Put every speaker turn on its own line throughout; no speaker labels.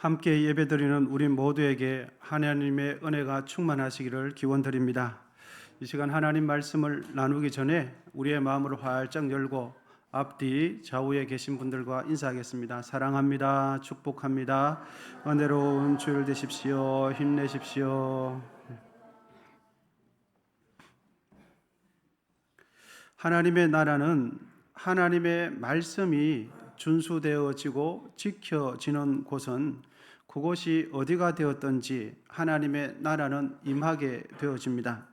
함께 예배드리는 우리 모두에게 하나님의 은혜가 충만하시기를 기원드립니다. 이 시간 하나님 말씀을 나누기 전에 우리의 마음을 활짝 열고 앞뒤 좌우에 계신 분들과 인사하겠습니다. 사랑합니다. 축복합니다. 은혜로운 주일 되십시오. 힘내십시오. 하나님의 나라는 하나님의 말씀이 준수되어지고 지켜지는 곳은 그곳이 어디가 되었든지 하나님의 나라는 임하게 되어집니다.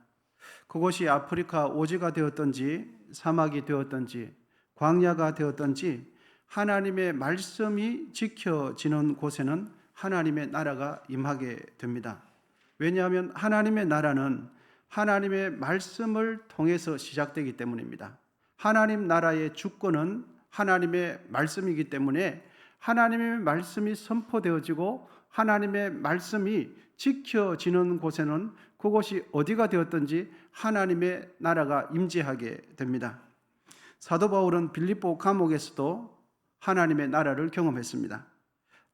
그곳이 아프리카 오지가 되었든지 사막이 되었든지 광야가 되었든지 하나님의 말씀이 지켜지는 곳에는 하나님의 나라가 임하게 됩니다. 왜냐하면 하나님의 나라는 하나님의 말씀을 통해서 시작되기 때문입니다. 하나님 나라의 주권은 하나님의 말씀이기 때문에 하나님의 말씀이 선포되어지고 하나님의 말씀이 지켜지는 곳에는 그곳이 어디가 되었든지 하나님의 나라가 임재하게 됩니다. 사도 바울은 빌립보 감옥에서도 하나님의 나라를 경험했습니다.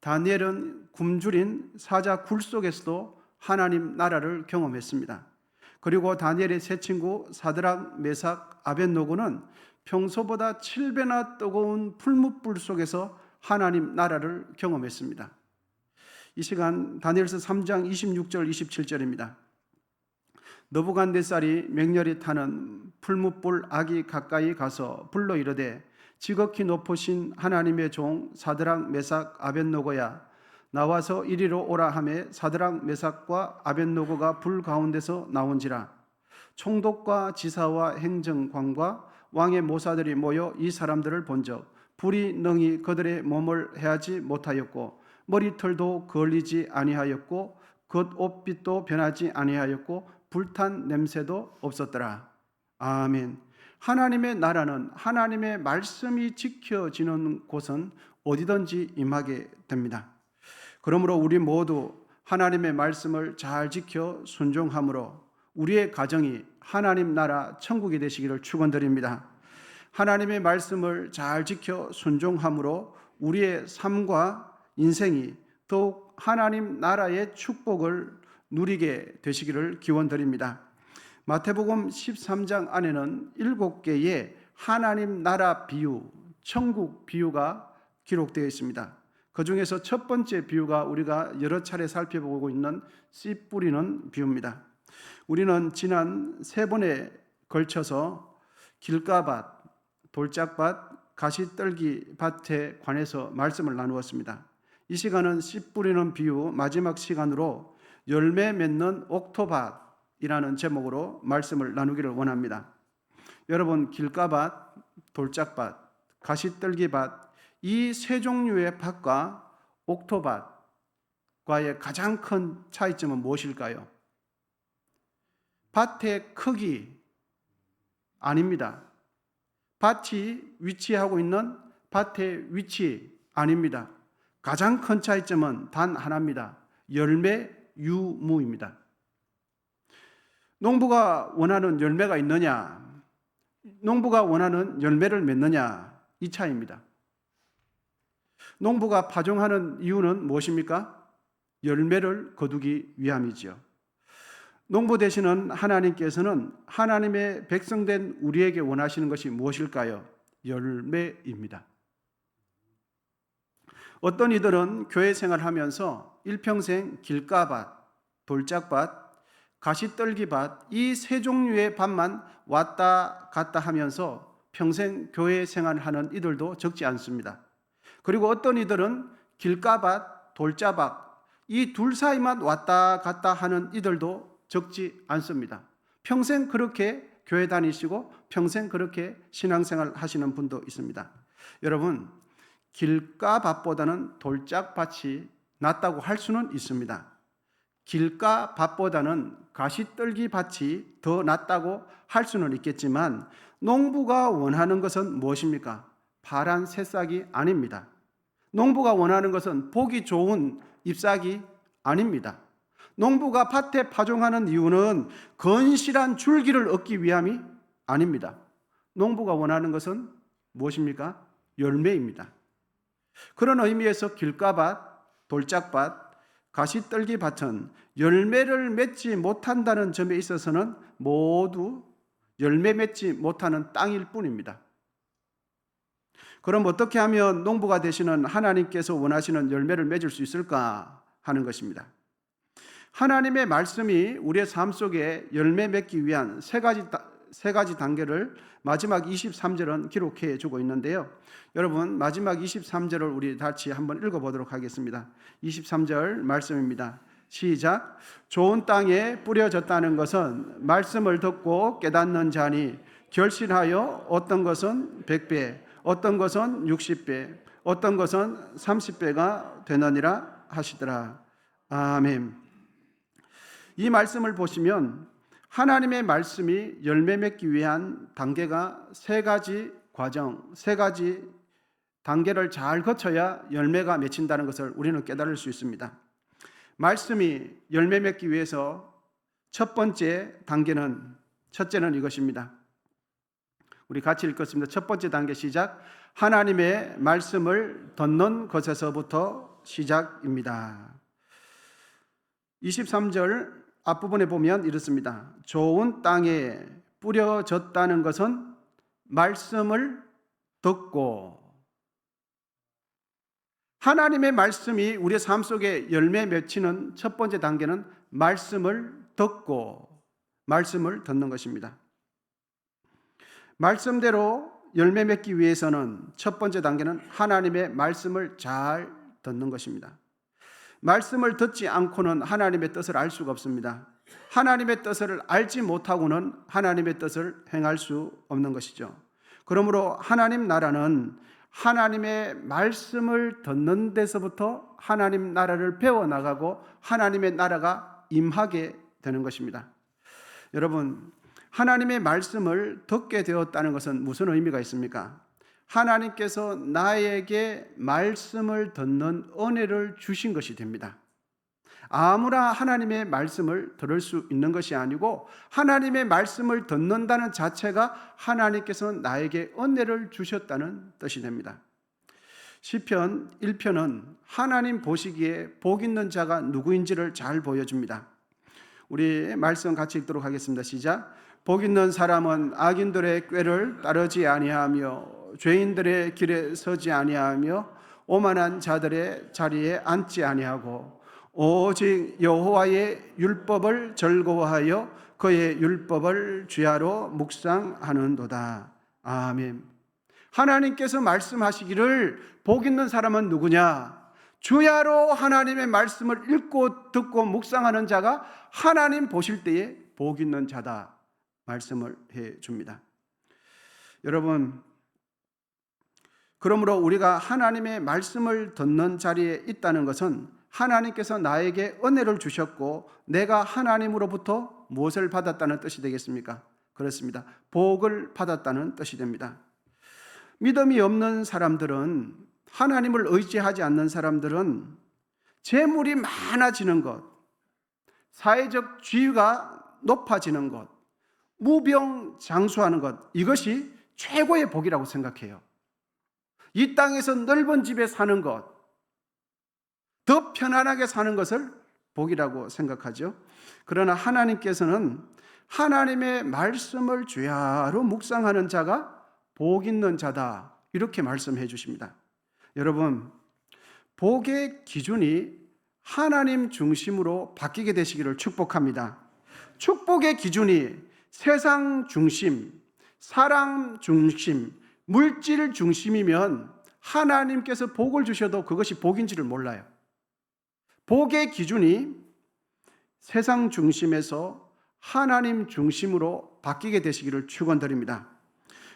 다니엘은 굶주린 사자 굴 속에서도 하나님 나라를 경험했습니다. 그리고 다니엘의 세 친구 사드락, 메삭, 아벳노고는 평소보다 7배나 뜨거운 풀무불 속에서 하나님 나라를 경험했습니다. 이 시간 다니엘서 3장 26절 27절입니다. 느부갓네살이 맹렬히 타는 풀무불 악이 가까이 가서 불러 이르되 지극히 높으신 하나님의 종 사드락, 메삭, 아벳노고야 나와서 이리로 오라 하매 사드락, 메삭과 아벳노고가 불 가운데서 나온지라. 총독과 지사와 행정관과 왕의 모사들이 모여 이 사람들을 본적 불이 능히 그들의 몸을 해하지 못하였고 머리털도 걸리지 아니하였고 겉옷빛도 변하지 아니하였고 불탄 냄새도 없었더라. 아멘. 하나님의 나라는 하나님의 말씀이 지켜지는 곳은 어디든지 임하게 됩니다. 그러므로 우리 모두 하나님의 말씀을 잘 지켜 순종함으로 우리의 가정이 하나님 나라 천국이 되시기를 축원드립니다. 하나님의 말씀을 잘 지켜 순종함으로 우리의 삶과 인생이 더욱 하나님 나라의 축복을 누리게 되시기를 기원드립니다. 마태복음 13장 안에는 7개의 하나님 나라 비유, 천국 비유가 기록되어 있습니다. 그 중에서 첫 번째 비유가 우리가 여러 차례 살펴보고 있는 씨 뿌리는 비유입니다. 우리는 지난 3번에 걸쳐서 길가밭, 돌짝밭, 가시떨기 밭에 관해서 말씀을 나누었습니다. 이 시간은 씨 뿌리는 비유 마지막 시간으로 열매 맺는 옥토밭이라는 제목으로 말씀을 나누기를 원합니다. 여러분, 길가밭, 돌짝밭, 가시떨기밭 이 세 종류의 밭과 옥토밭과의 가장 큰 차이점은 무엇일까요? 밭의 크기 아닙니다. 밭이 위치하고 있는 밭의 위치 아닙니다. 가장 큰 차이점은 단 하나입니다. 열매 유무입니다. 농부가 원하는 열매가 있느냐, 농부가 원하는 열매를 맺느냐, 이 차이입니다. 농부가 파종하는 이유는 무엇입니까? 열매를 거두기 위함이지요. 농부 되시는 하나님께서는 하나님의 백성된 우리에게 원하시는 것이 무엇일까요? 열매입니다. 어떤 이들은 교회 생활하면서 일평생 길가밭, 돌짝밭, 가시떨기밭 이 세 종류의 밭만 왔다 갔다 하면서 평생 교회 생활하는 이들도 적지 않습니다. 그리고 어떤 이들은 길가밭, 돌짝밭 이 둘 사이만 왔다 갔다 하는 이들도 적지 않습니다. 평생 그렇게 교회 다니시고 평생 그렇게 신앙생활 하시는 분도 있습니다. 여러분, 길가밭보다는 돌짝밭이 낫다고 할 수는 있습니다. 길가밭보다는 가시떨기밭이 더 낫다고 할 수는 있겠지만 농부가 원하는 것은 무엇입니까? 파란 새싹이 아닙니다. 농부가 원하는 것은 보기 좋은 잎사귀 아닙니다. 농부가 밭에 파종하는 이유는 건실한 줄기를 얻기 위함이 아닙니다. 농부가 원하는 것은 무엇입니까? 열매입니다. 그런 의미에서 길가밭, 돌짝밭, 가시떨기밭은 열매를 맺지 못한다는 점에 있어서는 모두 열매 맺지 못하는 땅일 뿐입니다. 그럼 어떻게 하면 농부가 되시는 하나님께서 원하시는 열매를 맺을 수 있을까 하는 것입니다. 하나님의 말씀이 우리의 삶 속에 열매 맺기 위한 세 가지 단계를 마지막 23절은 기록해 주고 있는데요. 여러분, 마지막 23절을 우리 같이 한번 읽어보도록 하겠습니다. 23절 말씀입니다. 시작. 좋은 땅에 뿌려졌다는 것은 말씀을 듣고 깨닫는 자니 결실하여 어떤 것은 100배, 어떤 것은 60배, 어떤 것은 30배가 되느니라 하시더라. 아멘. 이 말씀을 보시면 하나님의 말씀이 열매 맺기 위한 단계가 세 가지 과정, 세 가지 단계를 잘 거쳐야 열매가 맺힌다는 것을 우리는 깨달을 수 있습니다. 말씀이 열매 맺기 위해서 첫 번째 단계는, 첫째는 이것입니다. 우리 같이 읽겠습니다. 첫 번째 단계 시작. 하나님의 말씀을 듣는 것에서부터 시작입니다. 23절 앞부분에 보면 이렇습니다. 좋은 땅에 뿌려졌다는 것은 말씀을 듣고, 하나님의 말씀이 우리의 삶 속에 열매 맺히는 첫 번째 단계는 말씀을 듣고, 말씀을 듣는 것입니다. 말씀대로 열매 맺기 위해서는 첫 번째 단계는 하나님의 말씀을 잘 듣는 것입니다. 말씀을 듣지 않고는 하나님의 뜻을 알 수가 없습니다. 하나님의 뜻을 알지 못하고는 하나님의 뜻을 행할 수 없는 것이죠. 그러므로 하나님 나라는 하나님의 말씀을 듣는 데서부터 하나님 나라를 배워나가고 하나님의 나라가 임하게 되는 것입니다. 여러분, 하나님의 말씀을 듣게 되었다는 것은 무슨 의미가 있습니까? 하나님께서 나에게 말씀을 듣는 은혜를 주신 것이 됩니다. 아무나 하나님의 말씀을 들을 수 있는 것이 아니고 하나님의 말씀을 듣는다는 자체가 하나님께서 나에게 은혜를 주셨다는 뜻이 됩니다. 시편 1편은 하나님 보시기에 복 있는 자가 누구인지를 잘 보여줍니다. 우리 말씀 같이 읽도록 하겠습니다. 시작. 복 있는 사람은 악인들의 꾀를 따르지 아니하며 죄인들의 길에 서지 아니하며 오만한 자들의 자리에 앉지 아니하고 오직 여호와의 율법을 즐거워하여 그의 율법을 주야로 묵상하는도다. 아멘. 하나님께서 말씀하시기를 복 있는 사람은 누구냐? 주야로 하나님의 말씀을 읽고 듣고 묵상하는 자가 하나님 보실 때에 복 있는 자다 말씀을 해 줍니다. 여러분, 그러므로 우리가 하나님의 말씀을 듣는 자리에 있다는 것은 하나님께서 나에게 은혜를 주셨고 내가 하나님으로부터 무엇을 받았다는 뜻이 되겠습니까? 그렇습니다. 복을 받았다는 뜻이 됩니다. 믿음이 없는 사람들은, 하나님을 의지하지 않는 사람들은 재물이 많아지는 것, 사회적 지위가 높아지는 것, 무병장수하는 것, 이것이 최고의 복이라고 생각해요. 이 땅에서 넓은 집에 사는 것, 더 편안하게 사는 것을 복이라고 생각하죠. 그러나 하나님께서는 하나님의 말씀을 주야로 묵상하는 자가 복 있는 자다 이렇게 말씀해 주십니다. 여러분, 복의 기준이 하나님 중심으로 바뀌게 되시기를 축복합니다. 축복의 기준이 세상 중심, 사람 중심, 물질 중심이면 하나님께서 복을 주셔도 그것이 복인지를 몰라요. 복의 기준이 세상 중심에서 하나님 중심으로 바뀌게 되시기를 축원드립니다.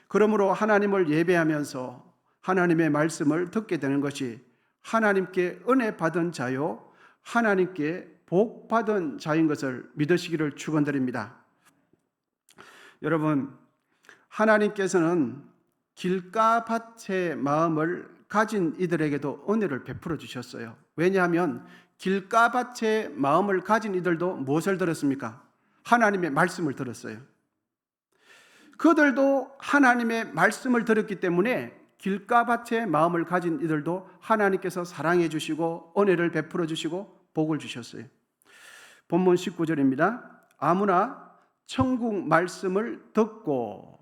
그러므로 하나님을 예배하면서 하나님의 말씀을 듣게 되는 것이 하나님께 은혜 받은 자요, 하나님께 복 받은 자인 것을 믿으시기를 축원드립니다. 여러분, 하나님께서는 길가밭의 마음을 가진 이들에게도 은혜를 베풀어 주셨어요. 왜냐하면 길가밭의 마음을 가진 이들도 무엇을 들었습니까? 하나님의 말씀을 들었어요. 그들도 하나님의 말씀을 들었기 때문에 길가밭의 마음을 가진 이들도 하나님께서 사랑해 주시고 은혜를 베풀어 주시고 복을 주셨어요. 본문 19절입니다. 아무나 천국 말씀을 듣고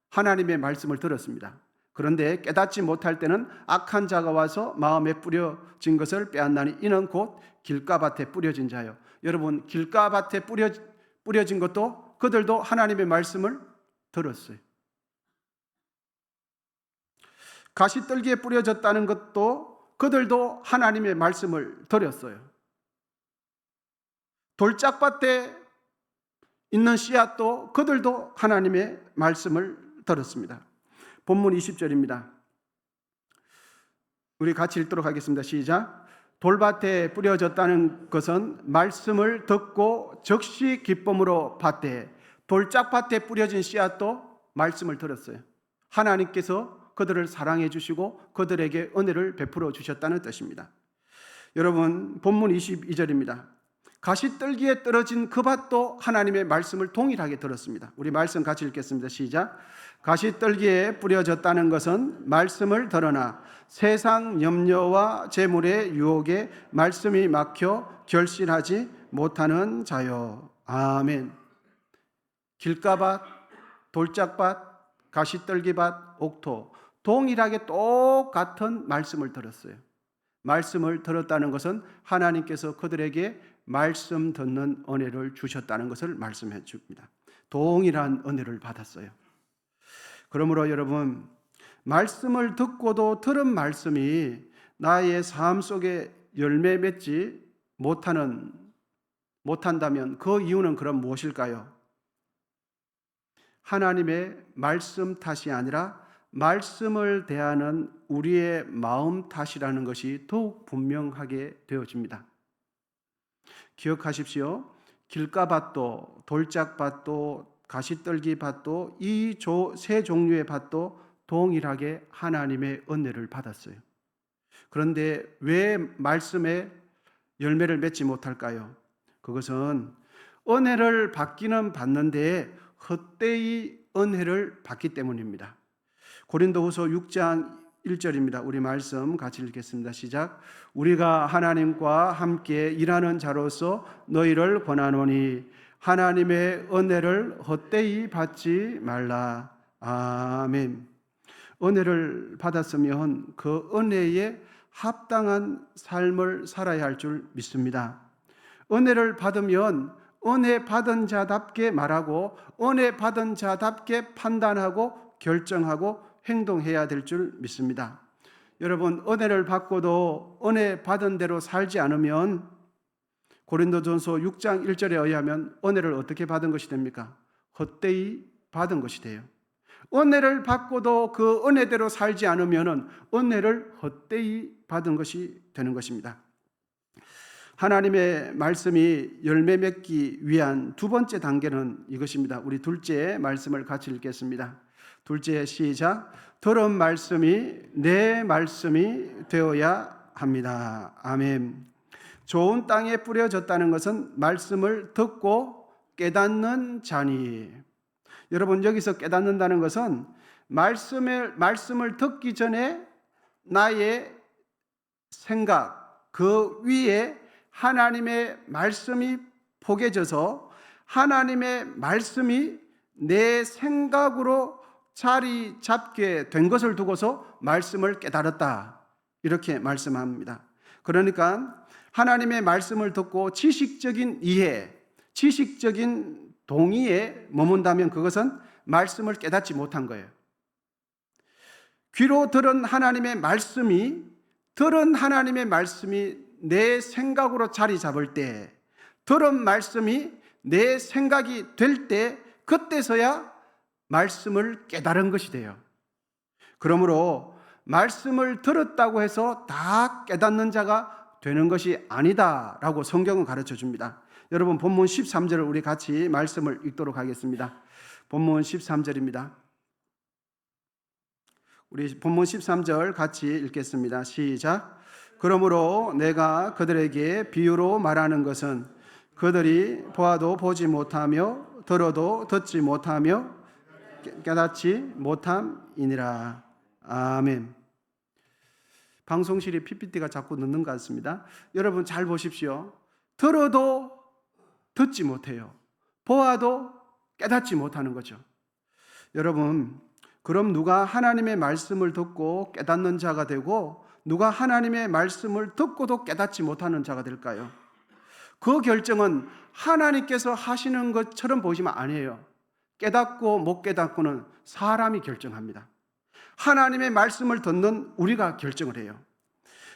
하나님의 말씀을 들었습니다. 그런데 깨닫지 못할 때는 악한 자가 와서 마음에 뿌려진 것을 빼앗나니 이는 곧 길가밭에 뿌려진 자요. 여러분, 길가밭에 뿌려진 것도 그들도 하나님의 말씀을 들었어요. 가시떨기에 뿌려졌다는 것도 그들도 하나님의 말씀을 들었어요. 돌짝밭에 있는 씨앗도 그들도 하나님의 말씀을 들었습니다. 본문 20절입니다. 우리 같이 읽도록 하겠습니다. 시작. 돌밭에 뿌려졌다는 것은 말씀을 듣고 즉시 기쁨으로 받되 돌짝밭에 뿌려진 씨앗도 말씀을 들었어요. 하나님께서 그들을 사랑해 주시고 그들에게 은혜를 베풀어 주셨다는 뜻입니다. 여러분, 본문 22절입니다. 가시떨기에 떨어진 그 밭도 하나님의 말씀을 동일하게 들었습니다. 우리 말씀 같이 읽겠습니다. 시작. 가시떨기에 뿌려졌다는 것은 말씀을 들으나 세상 염려와 재물의 유혹에 말씀이 막혀 결실하지 못하는 자요. 아멘. 길가밭, 돌짝밭, 가시떨기밭, 옥토 동일하게 똑같은 말씀을 들었어요. 말씀을 들었다는 것은 하나님께서 그들에게 말씀 듣는 은혜를 주셨다는 것을 말씀해 줍니다. 동일한 은혜를 받았어요. 그러므로 여러분, 말씀을 듣고도 들은 말씀이 나의 삶 속에 열매 맺지 못한다면 그 이유는 그럼 무엇일까요? 하나님의 말씀 탓이 아니라 말씀을 대하는 우리의 마음 탓이라는 것이 더욱 분명하게 되어집니다. 기억하십시오. 길가밭도 돌짝밭도 가시떨기밭도 이 세 종류의 밭도 동일하게 하나님의 은혜를 받았어요. 그런데 왜 말씀에 열매를 맺지 못할까요? 그것은 은혜를 받기는 받는데 헛되이 은혜를 받기 때문입니다. 고린도후서 6장 1절입니다. 우리 말씀 같이 읽겠습니다. 시작. 우리가 하나님과 함께 일하는 자로서 너희를 권하노니 하나님의 은혜를 헛되이 받지 말라. 아멘. 은혜를 받았으면 그 은혜에 합당한 삶을 살아야 할 줄 믿습니다. 은혜를 받으면 은혜 받은 자답게 말하고 은혜 받은 자답게 판단하고 결정하고 행동해야 될 줄 믿습니다. 여러분, 은혜를 받고도 은혜 받은 대로 살지 않으면 고린도전서 6장 1절에 의하면 은혜를 어떻게 받은 것이 됩니까? 헛되이 받은 것이 돼요. 은혜를 받고도 그 은혜대로 살지 않으면 은혜를 헛되이 받은 것이 되는 것입니다. 하나님의 말씀이 열매 맺기 위한 두 번째 단계는 이것입니다. 우리 둘째 말씀을 같이 읽겠습니다. 둘째 시작. 들은 말씀이 내 말씀이 되어야 합니다. 아멘. 좋은 땅에 뿌려졌다는 것은 말씀을 듣고 깨닫는 자니. 여러분, 여기서 깨닫는다는 것은 말씀을 듣기 전에 나의 생각, 그 위에 하나님의 말씀이 포개져서 하나님의 말씀이 내 생각으로 자리 잡게 된 것을 두고서 말씀을 깨달았다, 이렇게 말씀합니다. 그러니까 하나님의 말씀을 듣고 지식적인 이해, 지식적인 동의에 머문다면 그것은 말씀을 깨닫지 못한 거예요. 귀로 들은 하나님의 말씀이 내 생각으로 자리 잡을 때, 들은 말씀이 내 생각이 될 때, 그때서야 말씀을 깨달은 것이 돼요. 그러므로 말씀을 들었다고 해서 다 깨닫는 자가 되는 것이 아니다라고 성경은 가르쳐 줍니다. 여러분, 본문 13절을 우리 같이 말씀을 읽도록 하겠습니다. 본문 13절입니다. 우리 본문 13절 같이 읽겠습니다. 시작. 그러므로 내가 그들에게 비유로 말하는 것은 그들이 보아도 보지 못하며 들어도 듣지 못하며 깨닫지 못함이니라. 아멘. 방송실에 PPT가 자꾸 늦는 것 같습니다. 여러분 잘 보십시오. 들어도 듣지 못해요. 보아도 깨닫지 못하는 거죠. 여러분, 그럼 누가 하나님의 말씀을 듣고 깨닫는 자가 되고 누가 하나님의 말씀을 듣고도 깨닫지 못하는 자가 될까요? 그 결정은 하나님께서 하시는 것처럼 보시면 아니에요. 깨닫고 못 깨닫고는 사람이 결정합니다. 하나님의 말씀을 듣는 우리가 결정을 해요.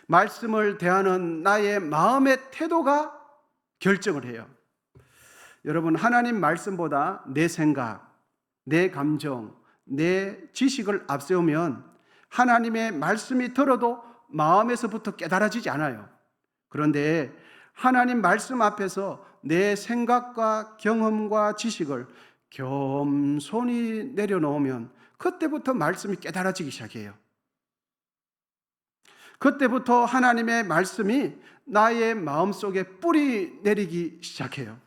말씀을 대하는 나의 마음의 태도가 결정을 해요. 여러분, 하나님 말씀보다 내 생각, 내 감정, 내 지식을 앞세우면 하나님의 말씀이 들어도 마음에서부터 깨달아지지 않아요. 그런데 하나님 말씀 앞에서 내 생각과 경험과 지식을 겸손히 내려놓으면 그때부터 말씀이 깨달아지기 시작해요. 그때부터 하나님의 말씀이 나의 마음속에 뿌리 내리기 시작해요.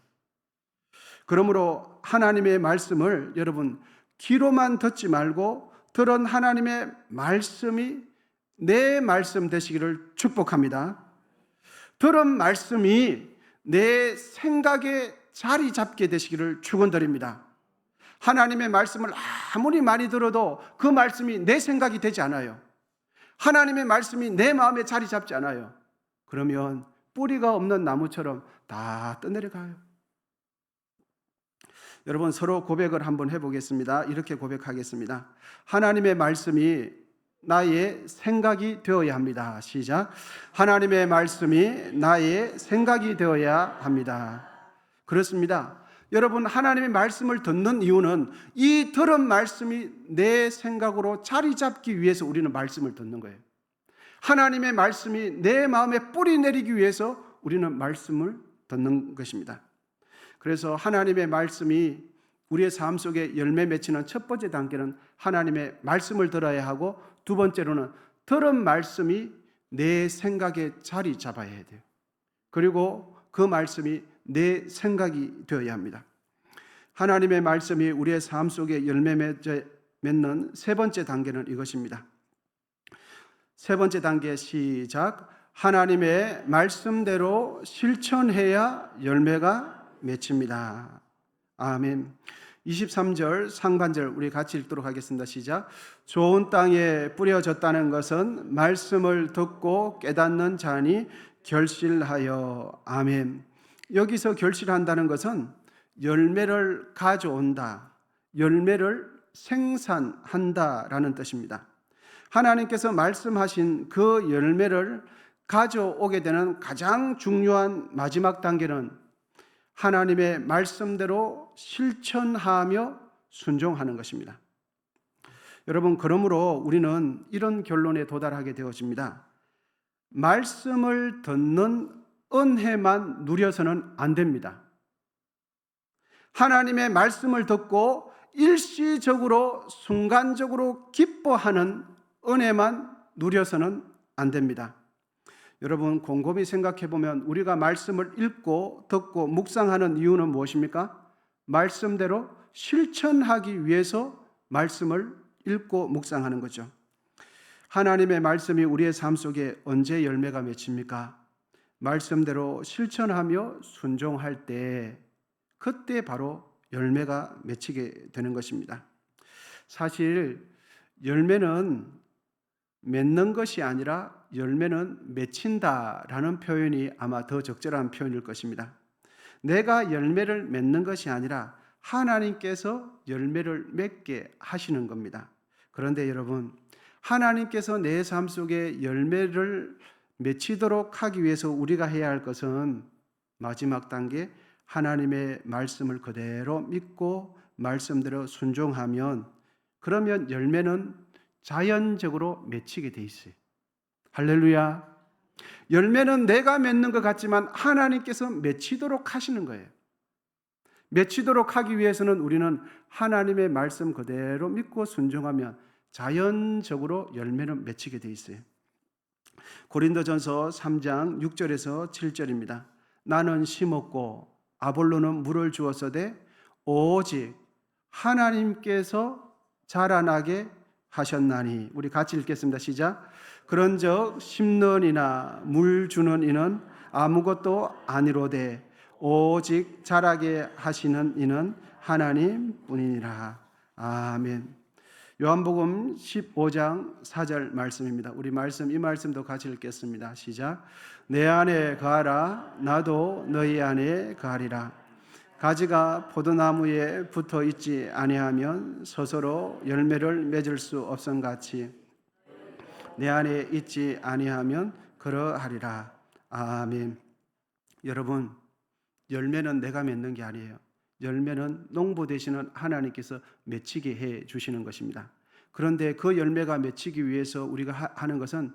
그러므로 하나님의 말씀을 여러분 귀로만 듣지 말고 들은 하나님의 말씀이 내 말씀 되시기를 축복합니다. 들은 말씀이 내 생각에 자리 잡게 되시기를 축원드립니다. 하나님의 말씀을 아무리 많이 들어도 그 말씀이 내 생각이 되지 않아요. 하나님의 말씀이 내 마음에 자리 잡지 않아요. 그러면 뿌리가 없는 나무처럼 다 떠내려가요. 여러분 서로 고백을 한번 해보겠습니다. 이렇게 고백하겠습니다. 하나님의 말씀이 나의 생각이 되어야 합니다. 시작. 하나님의 말씀이 나의 생각이 되어야 합니다. 그렇습니다. 여러분 하나님의 말씀을 듣는 이유는 이 들은 말씀이 내 생각으로 자리 잡기 위해서 우리는 말씀을 듣는 거예요. 하나님의 말씀이 내 마음에 뿌리 내리기 위해서 우리는 말씀을 듣는 것입니다. 그래서 하나님의 말씀이 우리의 삶 속에 열매 맺히는 첫 번째 단계는 하나님의 말씀을 들어야 하고 두 번째로는 들은 말씀이 내 생각에 자리 잡아야 돼요. 그리고 그 말씀이 내 생각이 되어야 합니다. 하나님의 말씀이 우리의 삶 속에 열매 맺는 세 번째 단계는 이것입니다. 세 번째 단계 시작. 하나님의 말씀대로 실천해야 열매가 맺힙니다. 아멘. 23절 상반절 우리 같이 읽도록 하겠습니다. 시작. 좋은 땅에 뿌려졌다는 것은 말씀을 듣고 깨닫는 자니 결실하여. 아멘. 여기서 결실한다는 것은 열매를 가져온다, 열매를 생산한다라는 뜻입니다. 하나님께서 말씀하신 그 열매를 가져오게 되는 가장 중요한 마지막 단계는 하나님의 말씀대로 실천하며 순종하는 것입니다. 여러분, 그러므로 우리는 이런 결론에 도달하게 되어집니다. 말씀을 듣는 은혜만 누려서는 안 됩니다. 하나님의 말씀을 듣고 일시적으로 순간적으로 기뻐하는 은혜만 누려서는 안 됩니다. 여러분 곰곰이 생각해 보면 우리가 말씀을 읽고 듣고 묵상하는 이유는 무엇입니까? 말씀대로 실천하기 위해서 말씀을 읽고 묵상하는 거죠. 하나님의 말씀이 우리의 삶 속에 언제 열매가 맺힙니까? 말씀대로 실천하며 순종할 때, 그때 바로 열매가 맺히게 되는 것입니다. 사실 열매는 맺는 것이 아니라 열매는 맺힌다라는 표현이 아마 더 적절한 표현일 것입니다. 내가 열매를 맺는 것이 아니라 하나님께서 열매를 맺게 하시는 겁니다. 그런데 여러분, 하나님께서 내 삶 속에 열매를 맺히도록 하기 위해서 우리가 해야 할 것은 마지막 단계, 하나님의 말씀을 그대로 믿고 말씀대로 순종하면, 그러면 열매는 자연적으로 맺히게 돼 있어요. 할렐루야. 열매는 내가 맺는 것 같지만 하나님께서 맺히도록 하시는 거예요. 맺히도록 하기 위해서는 우리는 하나님의 말씀 그대로 믿고 순종하면 자연적으로 열매는 맺히게 돼 있어요. 고린도전서 3장 6절에서 7절입니다. 나는 심었고 아볼로는 물을 주었으되 오직 하나님께서 자라나게 하셨나니. 우리 같이 읽겠습니다. 시작. 그런즉 심는 이나 물 주는 이는 아무것도 아니로되 오직 자라게 하시는 이는 하나님뿐이니라. 아멘. 요한복음 15장 4절 말씀입니다. 우리 이 말씀도 같이 읽겠습니다. 시작. 내 안에 거하라 나도 너희 안에 거하리라. 가지가 포도나무에 붙어 있지 아니하면 스스로 열매를 맺을 수 없음같이 내 안에 있지 아니하면 그러하리라. 아멘. 여러분, 열매는 내가 맺는 게 아니에요. 열매는 농부 되시는 하나님께서 맺히게 해 주시는 것입니다. 그런데 그 열매가 맺히기 위해서 우리가 하는 것은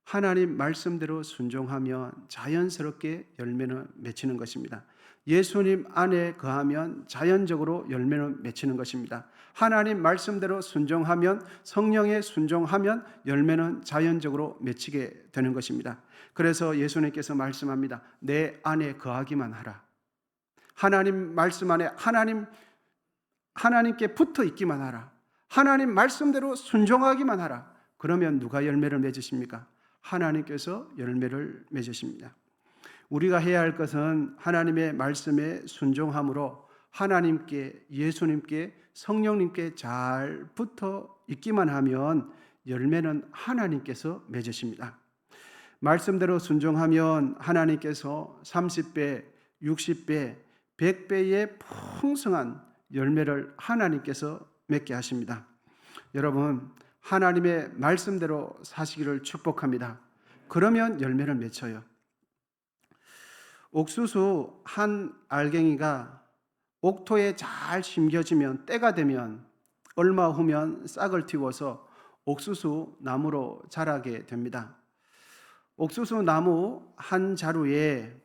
하나님 말씀대로 순종하면 자연스럽게 열매는 맺히는 것입니다. 예수님 안에 거하면 자연적으로 열매는 맺히는 것입니다. 하나님 말씀대로 순종하면, 성령에 순종하면 열매는 자연적으로 맺히게 되는 것입니다. 그래서 예수님께서 말씀합니다. 내 안에 거하기만 하라. 하나님 말씀 안에 하나님께 붙어 있기만 하라. 하나님 말씀대로 순종하기만 하라. 그러면 누가 열매를 맺으십니까? 하나님께서 열매를 맺으십니다. 우리가 해야 할 것은 하나님의 말씀에 순종함으로 하나님께, 예수님께, 성령님께 잘 붙어 있기만 하면 열매는 하나님께서 맺으십니다. 말씀대로 순종하면 하나님께서 30배, 60배, 100배의 풍성한 열매를 하나님께서 맺게 하십니다. 여러분, 하나님의 말씀대로 사시기를 축복합니다. 그러면 열매를 맺혀요. 옥수수 한 알갱이가 옥토에 잘 심겨지면, 때가 되면 얼마 후면 싹을 틔워서 옥수수 나무로 자라게 됩니다. 옥수수 나무 한 자루에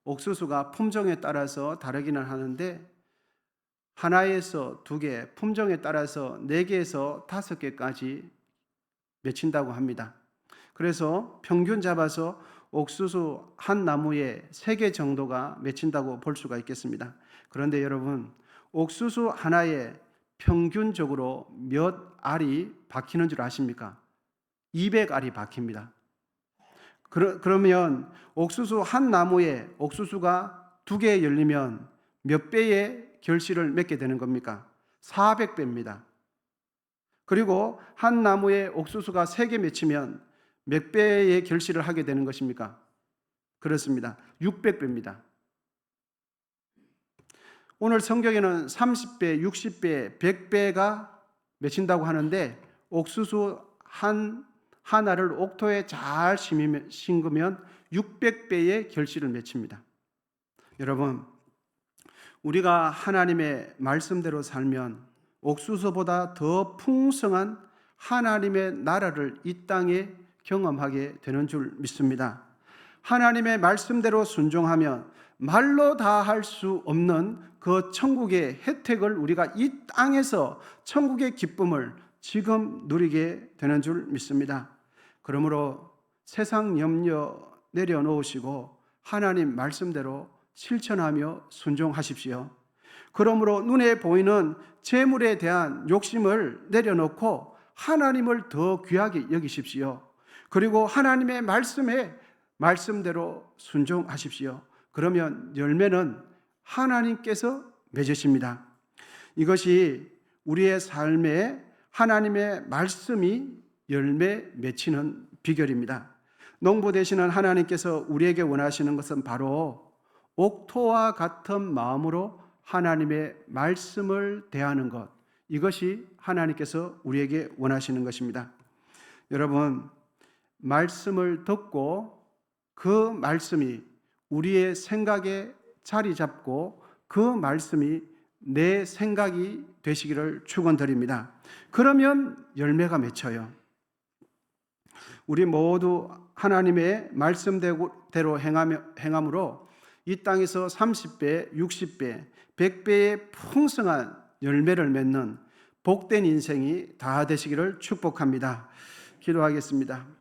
옥수수가 품종에 따라서 다르기는 하는데 하나에서 2개, 품종에 따라서 4개에서 5개까지 맺힌다고 합니다. 그래서 평균 잡아서 옥수수 한 나무에 3개 정도가 맺힌다고 볼 수가 있겠습니다. 그런데 여러분, 옥수수 하나에 평균적으로 몇 알이 박히는 줄 아십니까? 200알이 박힙니다. 그러면 옥수수 한 나무에 옥수수가 2개 열리면 몇 배의 결실을 맺게 되는 겁니까? 400배입니다. 그리고 한 나무에 옥수수가 3개 맺히면 몇 배의 결실을 하게 되는 것입니까? 그렇습니다. 600배입니다. 오늘 성경에는 30배, 60배, 100배가 맺힌다고 하는데 옥수수 하나를 옥토에 잘 심으면 600배의 결실을 맺힙니다. 여러분, 우리가 하나님의 말씀대로 살면 옥수수보다 더 풍성한 하나님의 나라를 이 땅에 경험하게 되는 줄 믿습니다. 하나님의 말씀대로 순종하면 말로 다 할 수 없는 그 천국의 혜택을 우리가 이 땅에서 천국의 기쁨을 지금 누리게 되는 줄 믿습니다. 그러므로 세상 염려 내려놓으시고 하나님 말씀대로 실천하며 순종하십시오. 그러므로 눈에 보이는 재물에 대한 욕심을 내려놓고 하나님을 더 귀하게 여기십시오. 그리고 하나님의 말씀대로 순종하십시오. 그러면 열매는 하나님께서 맺으십니다. 이것이 우리의 삶에 하나님의 말씀이 열매 맺히는 비결입니다. 농부 되시는 하나님께서 우리에게 원하시는 것은 바로 옥토와 같은 마음으로 하나님의 말씀을 대하는 것, 이것이 하나님께서 우리에게 원하시는 것입니다. 여러분, 말씀을 듣고 그 말씀이 우리의 생각에 자리 잡고 그 말씀이 내 생각이 되시기를 축원드립니다. 그러면 열매가 맺혀요. 우리 모두 하나님의 말씀대로 행함으로 이 땅에서 30배, 60배, 100배의 풍성한 열매를 맺는 복된 인생이 다 되시기를 축복합니다. 기도하겠습니다.